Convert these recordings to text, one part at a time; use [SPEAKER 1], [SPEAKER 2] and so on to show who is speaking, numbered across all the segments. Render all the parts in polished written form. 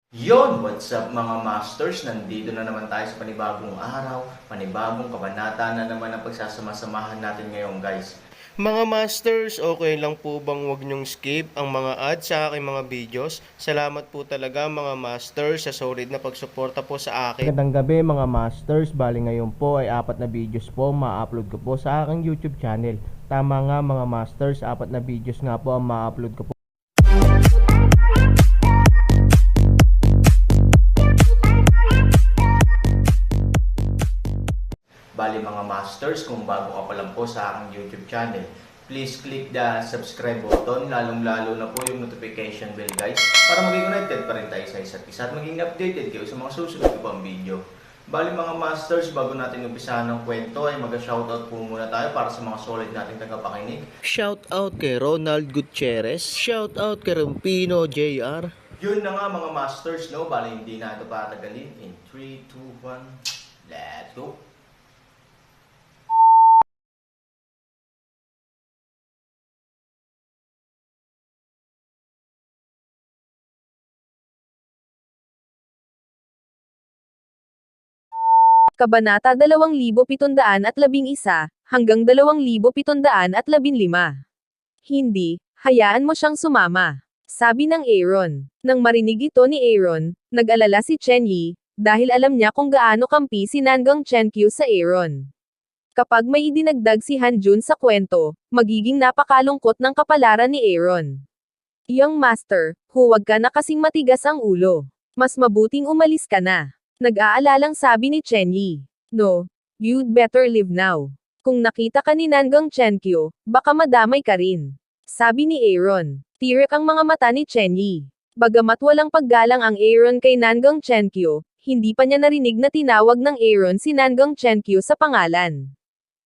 [SPEAKER 1] What's up mga masters? Nandito na naman tayo sa panibagong araw, panibagong kabanata na naman ang pagsasama-samahan natin ngayon guys. Mga masters, okay lang po bang wag nyong skip ang mga ads sa aking mga videos? Salamat po talaga mga masters sa solid na pagsuporta po sa akin. Magandang gabi mga masters, bali ngayon po ay 4 na videos po ma-upload ko po sa aking YouTube channel. Tama nga mga masters, 4 na videos nga po ang ma-upload ko po. Bali mga masters, kung bago ka pa lang po sa aking YouTube channel, please click the subscribe button, lalong-lalo na po yung notification bell guys, para maging connected pa rin tayo sa isa't isa at maging updated kayo sa mga susunod ko pang video. Bali mga masters, bago natin umpisahan ng kwento ay mag-shoutout po muna tayo para sa mga solid nating tagapakinig. Shoutout kay Ronald Gutierrez, shoutout kay Rumpino JR. Yun na nga mga masters, no? Bali hindi na ito patagalin. In 3, 2, 1, let's go!
[SPEAKER 2] Kabanata 2711 hanggang 2715. Hindi, hayaan mo siyang sumama. Sabi ng Aaron. Nang marinig ito ni Aaron, nag-alala si Chen Yi, dahil alam niya kung gaano kampi si Nangang Chenkyu sa Aaron. Kapag may idinagdag si Hanjun sa kwento, magiging napakalungkot ng kapalaran ni Aaron. Young Master, huwag ka na kasing matigas ang ulo. Mas mabuting umalis ka na. Nag-aalalang sabi ni Chen Yi. No, you'd better leave now. Kung nakita ka ni Nangang Chenkyu, baka madamay ka rin. Sabi ni Aaron. Tirik ang mga mata ni Chen Yi. Bagamat walang paggalang ang Aaron kay Nangang Chenkyu, hindi pa niya narinig na tinawag ng Aaron si Nangang Chenkyu sa pangalan.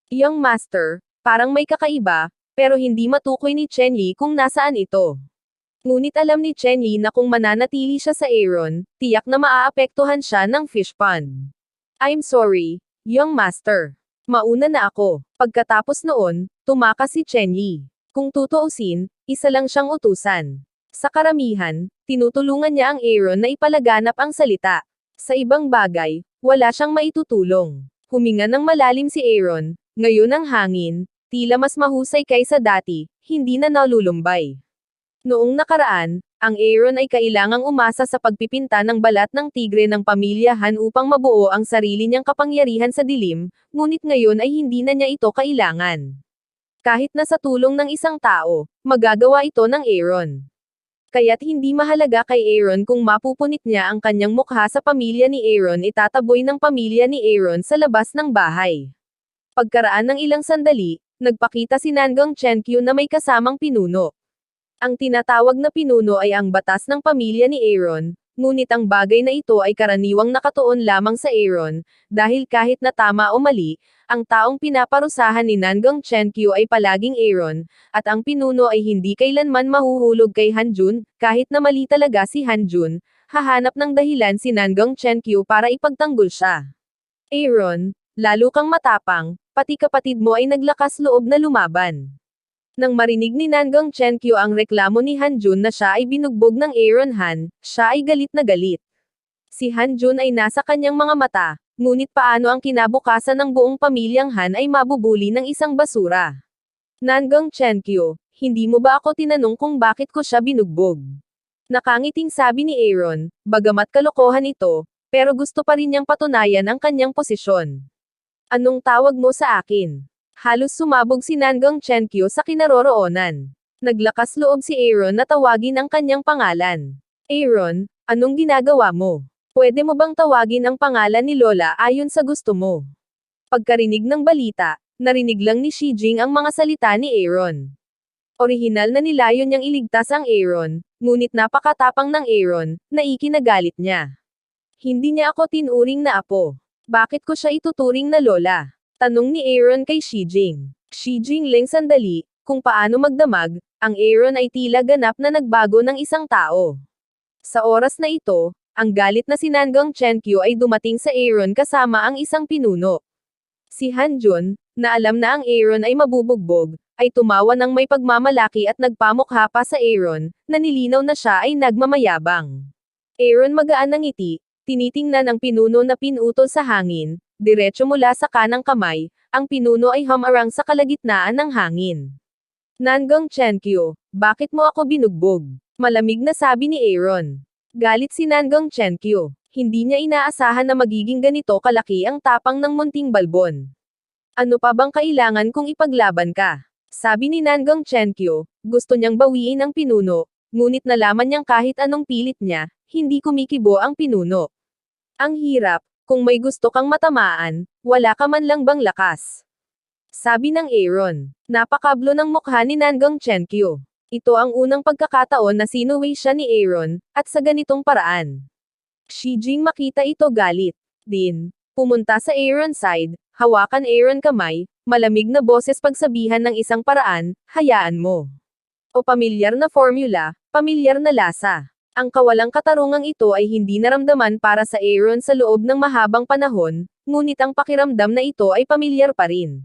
[SPEAKER 2] Young Master, parang may kakaiba, pero hindi matukoy ni Chen Yi kung nasaan ito. Ngunit alam ni Chen Yi na kung mananatili siya sa Aaron, tiyak na maaapektuhan siya ng fish pond. I'm sorry, young master. Mauna na ako. Pagkatapos noon, tumakas si Chen Yi. Kung tutuusin, isa lang siyang utusan. Sa karamihan, tinutulungan niya ang Aaron na ipalaganap ang salita. Sa ibang bagay, wala siyang maitutulong. Huminga ng malalim si Aaron, ngayon ang hangin, tila mas mahusay kaysa dati, hindi na nalulumbay. Noong nakaraan, ang Aaron ay kailangang umasa sa pagpipinta ng balat ng tigre ng pamilya Han upang mabuo ang sarili niyang kapangyarihan sa dilim, ngunit ngayon ay hindi na niya ito kailangan. Kahit na sa tulong ng isang tao, magagawa ito ng Aaron. Kaya't hindi mahalaga kay Aaron kung mapupunit niya ang kanyang mukha sa pamilya ni Aaron, itataboy ng pamilya ni Aaron sa labas ng bahay. Pagkaraan ng ilang sandali, nagpakita si Nangang Chenkyu na may kasamang pinuno. Ang tinatawag na pinuno ay ang batas ng pamilya ni Aaron, ngunit ang bagay na ito ay karaniwang nakatuon lamang sa Aaron, dahil kahit na tama o mali, ang taong pinaparusahan ni Nangang Chenkyu ay palaging Aaron, at ang pinuno ay hindi kailanman mahuhulog kay Hanjun, kahit na mali talaga si Hanjun, hahanap ng dahilan si Nangang Chenkyu para ipagtanggol siya. Aaron, lalo kang matapang, pati kapatid mo ay naglakas loob na lumaban. Nang marinig ni Nangang Chenkyu ang reklamo ni Hanjun na siya ay binugbog ng Aaron Han, siya ay galit na galit. Si Hanjun ay nasa kanyang mga mata, ngunit paano ang kinabukasan ng buong pamilyang Han ay mabubuli ng isang basura? Nangang Chenkyu, hindi mo ba ako tinanong kung bakit ko siya binugbog? Nakangiting sabi ni Aaron, bagamat kalokohan ito, pero gusto pa rin niyang patunayan ang kanyang posisyon. Anong tawag mo sa akin? Halos sumabog si Nangang Chenkyu sa kinaroroonan. Naglakas loob si Aaron na tawagin ang kanyang pangalan. Aaron, anong ginagawa mo? Pwede mo bang tawagin ang pangalan ni Lola ayon sa gusto mo? Pagkarinig ng balita, narinig lang ni Shijing ang mga salita ni Aaron. Orihinal na nilayon niyang iligtas ang Aaron, ngunit napakatapang ng Aaron, na ikinagalit niya. Hindi niya ako tinuring na apo. Bakit ko siya ituturing na lola? Tanong ni Aaron kay Shijing. Shijing ling sandali, kung paano magdamag, ang Aaron ay tila ganap na nagbago ng isang tao. Sa oras na ito, ang galit na si Nangang Chenkyu ay dumating sa Aaron kasama ang isang pinuno. Si Hanjun, na alam na ang Aaron ay mabubugbog, ay tumawa ng may pagmamalaki at nagpamukha pa sa Aaron, na nilinaw na siya ay nagmamayabang. Aaron magaan ng ngiti, tinitingnan ang pinuno na pinutol sa hangin, diretso mula sa kanang kamay, ang pinuno ay humarang sa kalagitnaan ng hangin. Nangang Chenkyu, bakit mo ako binugbog? Malamig na sabi ni Aaron. Galit si Nangang Chenkyu. Hindi niya inaasahan na magiging ganito kalaki ang tapang ng munting balbon. Ano pa bang kailangan kung ipaglaban ka? Sabi ni Nangang Chenkyu, gusto niyang bawiin ang pinuno, ngunit nalaman niyang kahit anong pilit niya, hindi kumikibo ang pinuno. Ang hirap, kung may gusto kang matamaan, wala ka man lang bang lakas. Sabi ng Aaron. Napakablo ng mukha ni Nangang Chenkyu. Ito ang unang pagkakataon na sinuway siya ni Aaron, at sa ganitong paraan. Shi Jing makita ito galit. Din, pumunta sa Aaron side, hawakan Aaron kamay, malamig na boses pagsabihan ng isang paraan, hayaan mo. O pamilyar na formula, pamilyar na lasa. Ang kawalang katarungang ito ay hindi naramdaman para sa Aaron sa loob ng mahabang panahon, ngunit ang pakiramdam na ito ay pamilyar pa rin.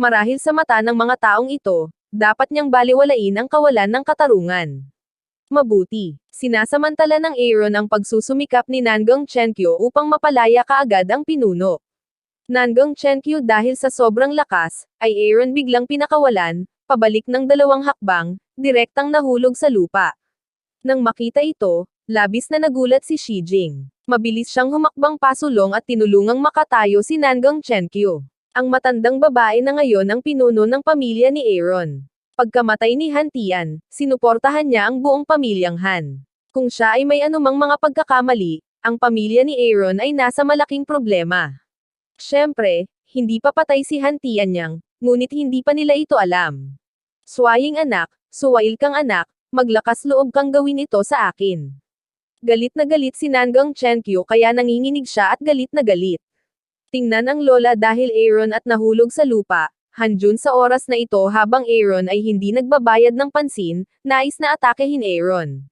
[SPEAKER 2] Marahil sa mata ng mga taong ito, dapat niyang baliwalain ang kawalan ng katarungan. Mabuti, sinasamantala ng Aaron ang pagsusumikap ni Nangang Chenkyu upang mapalaya kaagad ang pinuno. Nangang Chenkyu dahil sa sobrang lakas, ay Aaron biglang pinakawalan, pabalik ng 2 hakbang, direktang nahulog sa lupa. Nang makita ito, labis na nagulat si Shi Jing. Mabilis siyang humakbang pasulong at tinulungang makatayo si Nangang Chenkyu. Ang matandang babae na ngayon ang pinuno ng pamilya ni Aaron. Pagkamatay ni Han Tian, sinuportahan niya ang buong pamilyang Han. Kung siya ay may anumang mga pagkakamali, ang pamilya ni Aaron ay nasa malaking problema. Siyempre, hindi pa patay si Han Tian niyang, ngunit hindi pa nila ito alam. Swaying anak, suwail kang anak, maglakas loob kang gawin ito sa akin. Galit na galit si Nangang Chenkyu kaya nanginginig siya at galit na galit. Tingnan ang lola dahil Aaron at nahulog sa lupa, Hanjun sa oras na ito habang Aaron ay hindi nagbabayad ng pansin, nais na atakehin Aaron.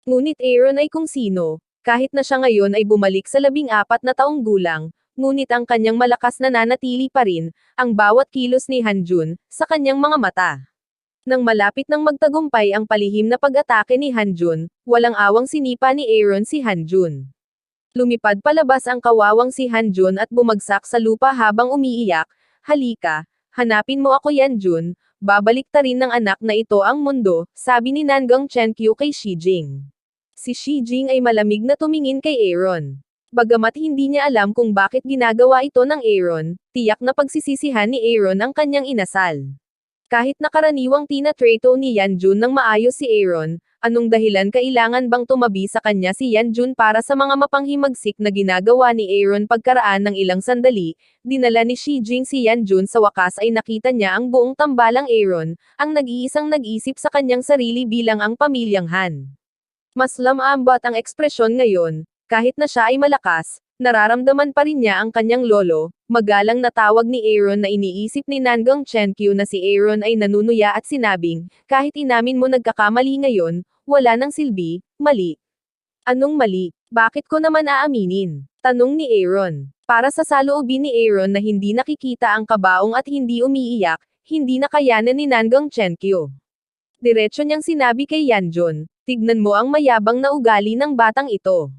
[SPEAKER 2] Ngunit Aaron ay kung sino, kahit na siya ngayon ay bumalik sa 14 na taong gulang, ngunit ang kanyang malakas na nanatili pa rin, ang bawat kilos ni Hanjun, sa kanyang mga mata. Nang malapit ng magtagumpay ang palihim na pag-atake ni Hanjun, walang awang sinipa ni Aaron si Hanjun. Lumipad palabas ang kawawang si Hanjun at bumagsak sa lupa habang umiiyak, halika, hanapin mo ako Yanjun, babalik ta rin ng anak na ito ang mundo, sabi ni Nangang Chenkyu kay Shi Jing. Si Shi Jing ay malamig na tumingin kay Aaron. Bagamat hindi niya alam kung bakit ginagawa ito ng Aaron, tiyak na pagsisisihan ni Aaron ang kanyang inasal. Kahit nakaraniwang tinatrato ni Yanjun ng maayos si Aaron, anong dahilan kailangan bang tumabi sa kanya si Yanjun para sa mga mapanghimagsik na ginagawa ni Aaron pagkaraan ng ilang sandali, dinala ni Shi Jing si Yanjun sa wakas ay nakita niya ang buong tambalang Aaron, ang nag-iisang nag-isip sa kanyang sarili bilang ang pamilyang Han. Mas lamambat ang ekspresyon ngayon, kahit na siya ay malakas, nararamdaman pa rin niya ang kanyang lolo, magalang na tawag ni Aaron na iniisip ni Nangang Chenkyu na si Aaron ay nanunuya at sinabing, kahit inamin mo nagkakamali ngayon, wala nang silbi, mali. Anong mali? Bakit ko naman aaminin? Tanong ni Aaron. Para sa saloobin ni Aaron na hindi nakikita ang kabaong at hindi umiiyak, hindi nakayanan ni Nangang Chenkyu. Diretso niyang sinabi kay Yanjun, tignan mo ang mayabang na ugali ng batang ito.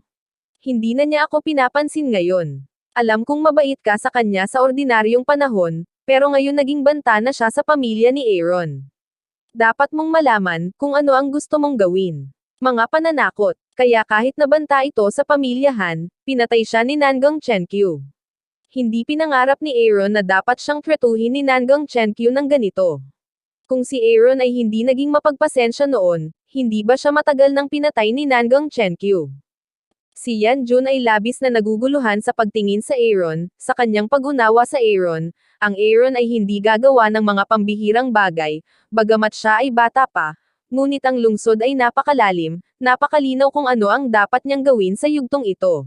[SPEAKER 2] Hindi na niya ako pinapansin ngayon. Alam kong mabait ka sa kanya sa ordinaryong panahon, pero ngayon naging banta na siya sa pamilya ni Aaron. Dapat mong malaman kung ano ang gusto mong gawin. Mga pananakot. Kaya kahit nabanta ito sa pamilyahan, pinatay siya ni Nangang Chenkyu. Hindi pinangarap ni Aaron na dapat siyang tretuhin ni Nangang Chenkyu ng ganito. Kung si Aaron ay hindi naging mapagpasensya noon, hindi ba siya matagal nang pinatay ni Nangang Chenkyu? Si Yanjun ay labis na naguguluhan sa pagtingin sa Aaron, sa kanyang pag-unawa sa Aaron, ang Aaron ay hindi gagawa ng mga pambihirang bagay, bagamat siya ay bata pa, ngunit ang lungsod ay napakalalim, napakalinaw kung ano ang dapat niyang gawin sa yugtong ito.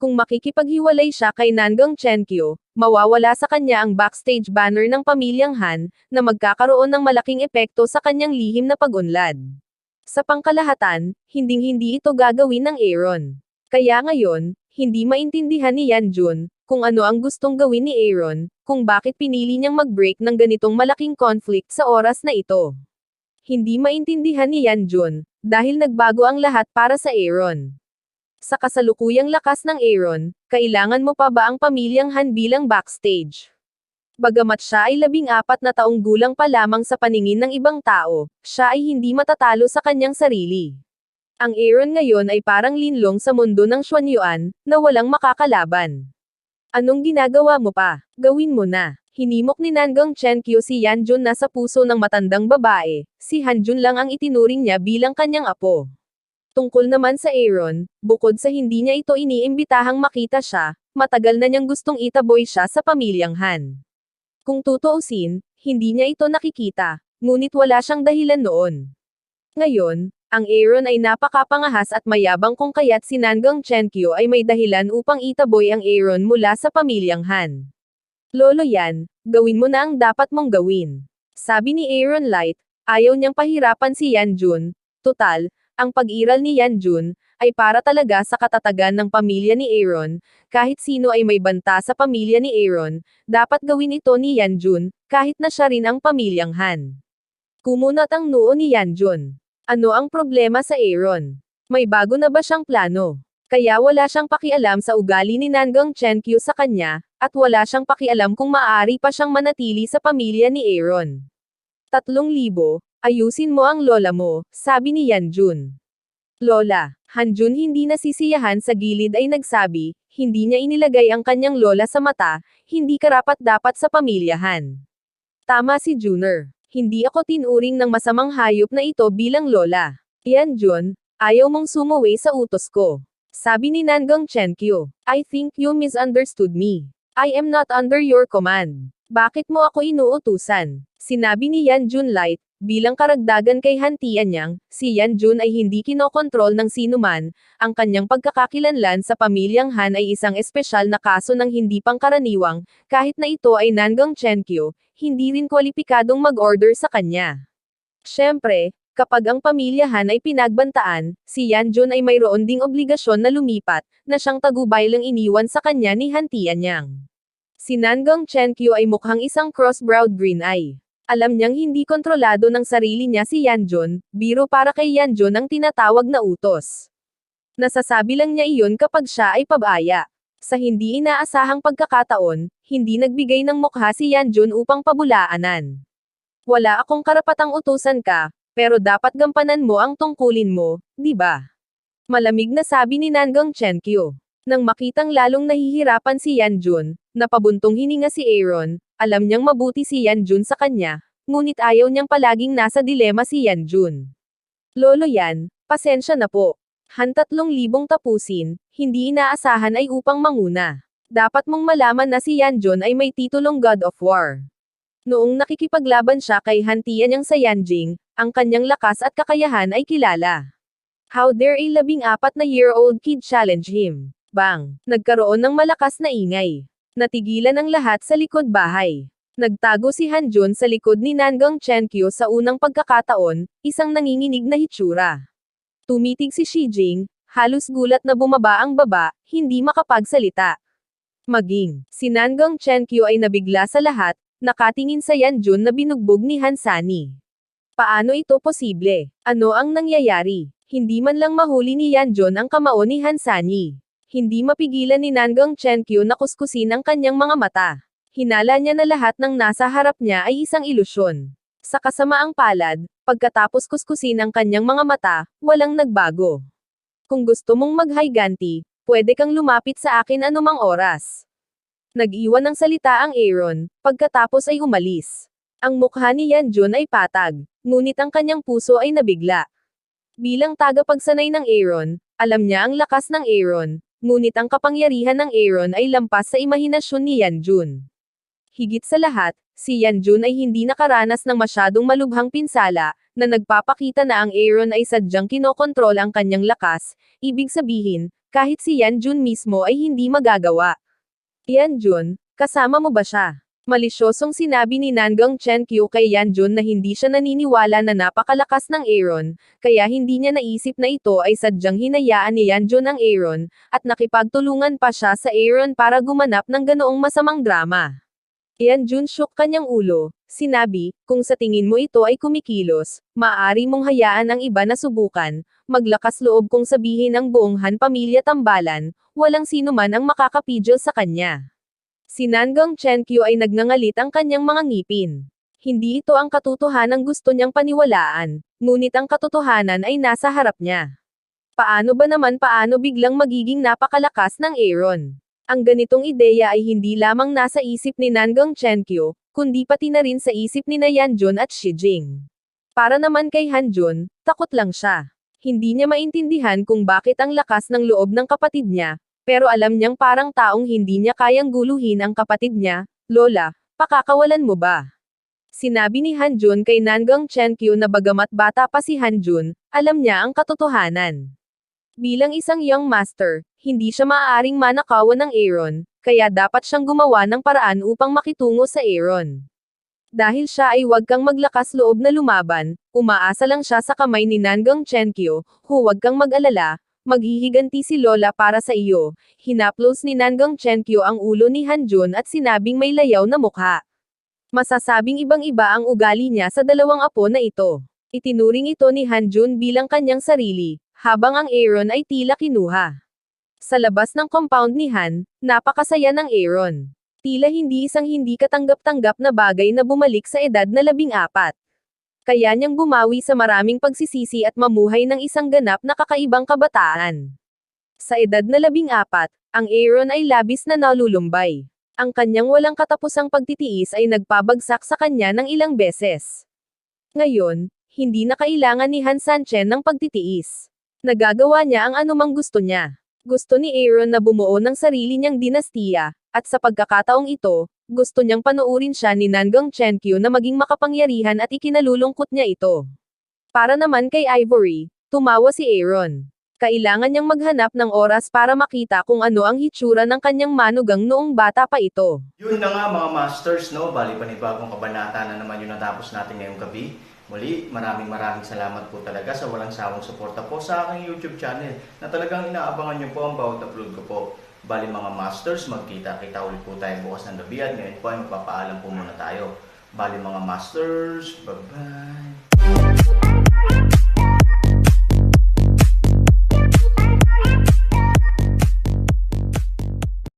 [SPEAKER 2] Kung makikipaghiwalay siya kay Nangang Chenkyu, mawawala sa kanya ang backstage banner ng pamilyang Han, na magkakaroon ng malaking epekto sa kanyang lihim na pag-unlad. Sa pangkalahatan, hinding-hindi ito gagawin ng Aaron. Kaya ngayon, hindi maintindihan ni Yanjun, kung ano ang gustong gawin ni Aaron, kung bakit pinili niyang mag-break ng ganitong malaking conflict sa oras na ito. Hindi maintindihan ni Yanjun, dahil nagbago ang lahat para sa Aaron. Sa kasalukuyang lakas ng Aaron, kailangan mo pa ba ang pamilyang Han bilang backstage? Bagamat siya ay 14 na taong gulang pa lamang sa paningin ng ibang tao, siya ay hindi matatalo sa kanyang sarili. Ang Aaron ngayon ay parang linlong sa mundo ng Xuanyuan, na walang makakalaban. Anong ginagawa mo pa? Gawin mo na. Hinimok ni Nangang Chenkyu si Yanjun na sa puso ng matandang babae, si Hanjun lang ang itinuring niya bilang kanyang apo. Tungkol naman sa Aaron, bukod sa hindi niya ito iniimbitahang makita siya, matagal na niyang gustong itaboy siya sa pamilyang Han. Kung tutuusin, hindi niya ito nakikita, ngunit wala siyang dahilan noon. Ngayon, ang Aaron ay napakapangahas at mayabang kung kaya't si Nangang Chenkyu ay may dahilan upang itaboy ang Aaron mula sa pamilyang Han. Lolo yan, gawin mo na ang dapat mong gawin. Sabi ni Aaron Light, ayaw niyang pahirapan si Yanjun. Tutal, ang pag-iral ni Yanjun, ay para talaga sa katatagan ng pamilya ni Aaron, kahit sino ay may banta sa pamilya ni Aaron, dapat gawin ito ni Yanjun, kahit na siya rin ang pamilyang Han. Kumunat ang noo ni Yanjun. Ano ang problema sa Aaron? May bago na ba siyang plano? Kaya wala siyang pakialam sa ugali ni Nangang Chenkyu sa kanya, at wala siyang pakialam kung maaari pa siyang manatili sa pamilya ni Aaron. 3,000, ayusin mo ang lola mo, sabi ni Yanjun. Lola, Hanjun hindi nasisiyahan sa gilid ay nagsabi, hindi niya inilagay ang kanyang lola sa mata, hindi karapat-dapat sa pamilyahan. Tama si Junner. Hindi ako tinuring ng masamang hayop na ito bilang lola. Yanjun, ayaw mong sumuwi sa utos ko. Sabi ni Nangang Chenkyu, I think you misunderstood me. I am not under your command. Bakit mo ako inuutusan? Sinabi ni Yanjun Light, bilang karagdagan kay Han Tianyang, si Yanjun ay hindi kinokontrol ng sinuman, ang kanyang pagkakakilanlan sa pamilyang Han ay isang espesyal na kaso ng hindi pangkaraniwang, kahit na ito ay Nangang Chenkyu, hindi rin kwalipikadong mag-order sa kanya. Siyempre, kapag ang pamilyahan ay pinagbantaan, si Yanjun ay mayroon ding obligasyon na lumipat, na siyang tagubaylang iniwan sa kanya ni Han Tianyang. Si Nangang Chenkyu ay mukhang isang cross-browed green eye. Alam niyang hindi kontrolado ng sarili niya si Yanjun, biro para kay Yanjun ang tinatawag na utos. Nasasabi lang niya iyon kapag siya ay pabaya. Sa hindi inaasahang pagkakataon, hindi nagbigay ng mukha si Yanjun upang pabulaanan. Wala akong karapatang utusan ka, pero dapat gampanan mo ang tungkulin mo, di ba? Malamig na sabi ni Nangang Chenkyu. Nang makitang lalong nahihirapan si Yanjun, napabuntong hininga si Aaron, alam niyang mabuti si Yanjun sa kanya, ngunit ayaw niyang palaging nasa dilema si Yanjun. Lolo yan, pasensya na po. Han 3,000 tapusin, hindi inaasahan ay upang manguna. Dapat mong malaman na si Yanjun ay may titulong God of War. Noong nakikipaglaban siya kay Han Tianyang sa Yanjing, ang kanyang lakas at kakayahan ay kilala. How dare a 14-year-old kid challenge him? Bang! Nagkaroon ng malakas na ingay. Natigilan ang lahat sa likod bahay. Nagtago si Hanjun sa likod ni Nangang Chenkyu sa unang pagkakataon, isang nanginginig na hitsura. Tumitig si Shijing, halos gulat na bumaba ang baba, hindi makapagsalita. Maging, si Nangang Chenkyu ay nabigla sa lahat, nakatingin sa Yanjun na binugbog ni Hansani. Paano ito posible? Ano ang nangyayari? Hindi man lang mahuli ni Yanjun ang kamao ni Hansani. Hindi mapigilan ni Nangang Chenkyu na kuskusin ang kanyang mga mata. Hinala niya na lahat ng nasa harap niya ay isang ilusyon. Sa kasamaang palad, pagkatapos kuskusin ang kanyang mga mata, walang nagbago. Kung gusto mong maghiganti, pwede kang lumapit sa akin anumang oras. Nag-iwan ng salita ang Aaron, pagkatapos ay umalis. Ang mukha ni Yanjun ay patag, ngunit ang kanyang puso ay nabigla. Bilang tagapagsanay ng Aaron, alam niya ang lakas ng Aaron, ngunit ang kapangyarihan ng Aaron ay lampas sa imahinasyon ni Yanjun. Higit sa lahat, si Yanjun ay hindi nakaranas ng masyadong malubhang pinsala, na nagpapakita na ang Aaron ay sadyang kinokontrol ang kanyang lakas, ibig sabihin, kahit si Yanjun mismo ay hindi magagawa. Yanjun, kasama mo ba siya? Malisyosong sinabi ni Nangang Chenkyu kay Yanjun na hindi siya naniniwala na napakalakas ng Aaron, kaya hindi niya naisip na ito ay sadyang hinayaan ni Yanjun ang Aaron, at nakipagtulungan pa siya sa Aaron para gumanap ng ganoong masamang drama. Yanjun shook kanyang ulo. Sinabi, kung sa tingin mo ito ay kumikilos, maaari mong hayaan ang iba na subukan, maglakas loob kong sabihin ang buong Han pamilya tambalan, walang sino man ang makakapidyo sa kanya. Si Nangang Chenkyu ay nagngangalit ang kanyang mga ngipin. Hindi ito ang katotohanan gusto niyang paniwalaan, ngunit ang katotohanan ay nasa harap niya. Paano biglang magiging napakalakas ng Aaron? Ang ganitong ideya ay hindi lamang nasa isip ni Nangang Chenkyu, kundi pati na rin sa isip ni Yanjun at Shijing. Para naman kay Hanjun, takot lang siya. Hindi niya maintindihan kung bakit ang lakas ng loob ng kapatid niya, pero alam niyang parang taong hindi niya kayang guluhin ang kapatid niya. Lola, pakakawalan mo ba? Sinabi ni Hanjun kay Nangang Chenkyu na bagamat bata pa si Hanjun, alam niya ang katotohanan. Bilang isang young master, hindi siya maaaring manakawan ng Aaron, kaya dapat siyang gumawa ng paraan upang makitungo sa Aaron. Dahil siya ay huwag kang maglakas loob na lumaban, umaasa lang siya sa kamay ni Nangang Chenkyu, huwag kang mag-alala, maghihiganti si Lola para sa iyo. Hinaplos ni Nangang Chenkyu ang ulo ni Hanjun at sinabing may layaw na mukha. Masasabing ibang-iba ang ugali niya sa dalawang apo na ito. Itinuring ito ni Hanjun bilang kanyang sarili, habang ang Aaron ay tila kinuha. Sa labas ng compound ni Han, napakasaya ng Aaron. Tila hindi isang hindi katanggap-tanggap na bagay na bumalik sa edad na 14. Kaya niyang bumawi sa maraming pagsisisi at mamuhay ng isang ganap na kakaibang kabataan. Sa edad na 14, ang Aaron ay labis na nalulumbay. Ang kanyang walang katapusang pagtitiis ay nagpabagsak sa kanya ng ilang beses. Ngayon, hindi na kailangan ni Han Sanchen ng pagtitiis. Nagagawa niya ang anumang gusto niya. Gusto ni Aaron na bumuo ng sarili niyang dinastiya, at sa pagkakataong ito, gusto niyang panuurin siya ni Nangang Chenkyu na maging makapangyarihan at ikinalulungkot niya ito. Para naman kay Ivory, tumawa si Aaron. Kailangan niyang maghanap ng oras para makita kung ano ang hitsura ng kanyang manugang noong bata pa ito.
[SPEAKER 1] Yun na nga mga masters, no? Bali panibagong kabanata na naman yung natapos natin ngayong gabi. Muli, maraming salamat po talaga sa walang sawang suporta po sa aking YouTube channel na talagang inaabangan nyo po ang bawat upload ko po. Bali mga masters, magkita-kita ulit po tayo bukas ng gabi at ngayon po ay magpapaalam po muna tayo. Bali mga masters, bye-bye!